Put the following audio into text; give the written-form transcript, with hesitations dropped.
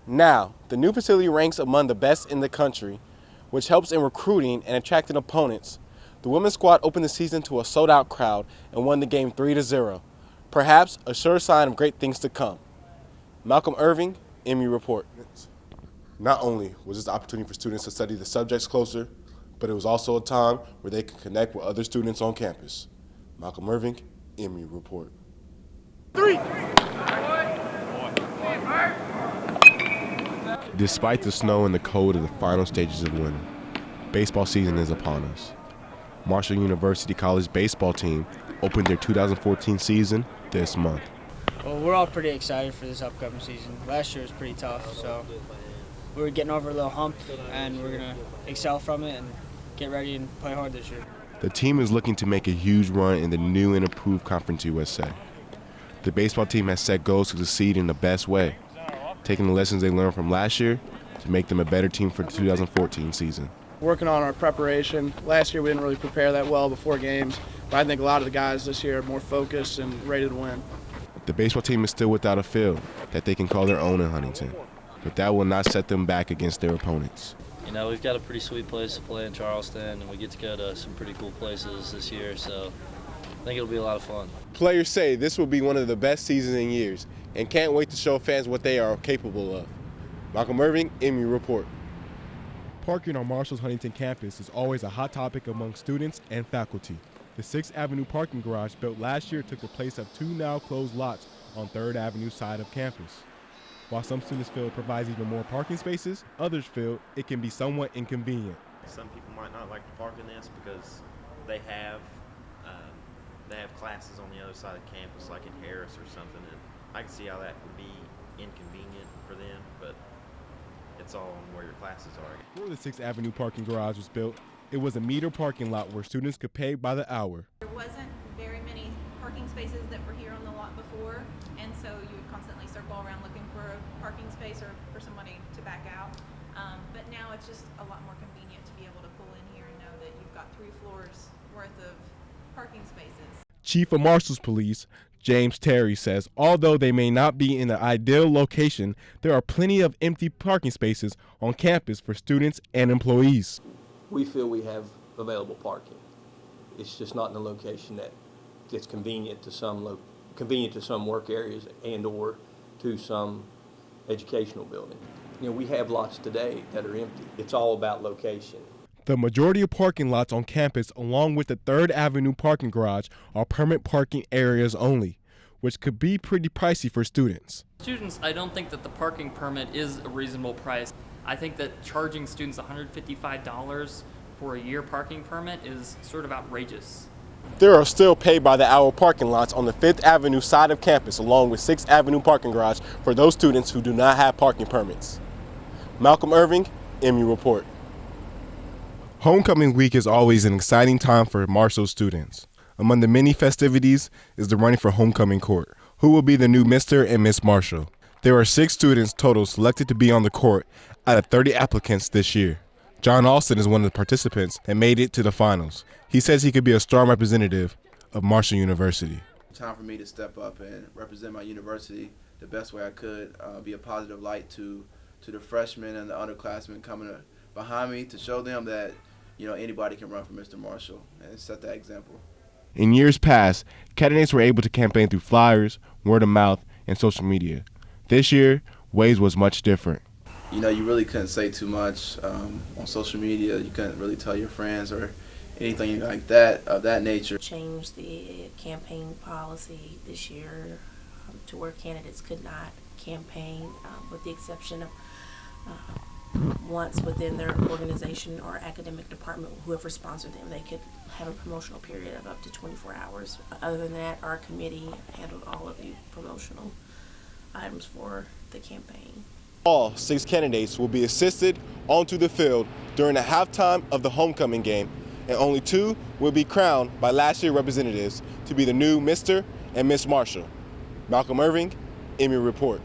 Now, the new facility ranks among the best in the country, which helps in recruiting and attracting opponents. The women's squad opened the season to a sold-out crowd and won the game 3-0. Perhaps a sure sign of great things to come. Malcolm Irving, MU Report. Not only was this an opportunity for students to study the subjects closer, but it was also a time where they could connect with other students on campus. Malcolm Irving, MU Report. 3. Despite the snow and the cold of the final stages of winter, baseball season is upon us. Marshall University College baseball team opened their 2014 season this month. Well, we're all pretty excited for this upcoming season. Last year was pretty tough, so we're getting over a little hump, and we're going to excel from it and get ready and play hard this year. The team is looking to make a huge run in the new and improved Conference USA. The baseball team has set goals to succeed in the best way, taking the lessons they learned from last year to make them a better team for the 2014 season. Working on our preparation. Last year we didn't really prepare that well before games, but I think a lot of the guys this year are more focused and ready to win. The baseball team is still without a field that they can call their own in Huntington, but that will not set them back against their opponents. You know, we've got a pretty sweet place to play in Charleston, and we get to go to some pretty cool places this year, so I think it'll be a lot of fun. Players say this will be one of the best seasons in years and can't wait to show fans what they are capable of. Malcolm Irving, MU Report. Parking on Marshall's Huntington campus is always a hot topic among students and faculty. The 6th Avenue parking garage built last year took the place of 2 now closed lots on 3rd Avenue side of campus. While some students feel it provides even more parking spaces, others feel it can be somewhat inconvenient. Some people might not like to park in this because they have classes on the other side of campus, like in Harris or something, and I can see how that would be inconvenient for them, but it's all on where your classes are. Before the 6th Avenue parking garage was built, it was a meter parking lot where students could pay by the hour. There wasn't very many parking spaces that were here on the lot before, and so you would constantly circle around looking for a parking space or for somebody to back out. But now it's just a lot more convenient to be able to pull in here and know that you've got 3 floors worth of parking spaces. Chief of Marshall's Police, James Terry, says although they may not be in the ideal location, there are plenty of empty parking spaces on campus for students and employees. We feel we have available parking. It's just not in a location that's convenient to some work areas and or to some educational building. You know, we have lots today that are empty. It's all about location. The majority of parking lots on campus, along with the 3rd Avenue parking garage, are permit parking areas only, which could be pretty pricey for students. Students, I don't think that the parking permit is a reasonable price. I think that charging students $155 for a year parking permit is sort of outrageous. There are still pay-by-the-hour parking lots on the 5th Avenue side of campus, along with 6th Avenue parking garage for those students who do not have parking permits. Malcolm Irving, MU Report. Homecoming week is always an exciting time for Marshall students. Among the many festivities is the running for homecoming court. Who will be the new Mr. and Miss Marshall? There are 6 students total selected to be on the court out of 30 applicants this year. John Alston is one of the participants and made it to the finals. He says he could be a strong representative of Marshall University. Time for me to step up and represent my university the best way I could, be a positive light to the freshmen and the underclassmen coming behind me to show them that anybody can run for Mr. Marshall and set that example. In years past, candidates were able to campaign through flyers, word of mouth, and social media. This year, ways was much different. You really couldn't say too much on social media. You couldn't really tell your friends or anything like that of that nature. Changed the campaign policy this year to where candidates could not campaign with the exception of once within their organization or academic department, whoever sponsored them, they could have a promotional period of up to 24 hours. Other than that, our committee handled all of the promotional items for the campaign. All 6 candidates will be assisted onto the field during the halftime of the homecoming game, and only 2 will be crowned by last year's representatives to be the new Mr. and Miss Marshall. Malcolm Irving, MU Report.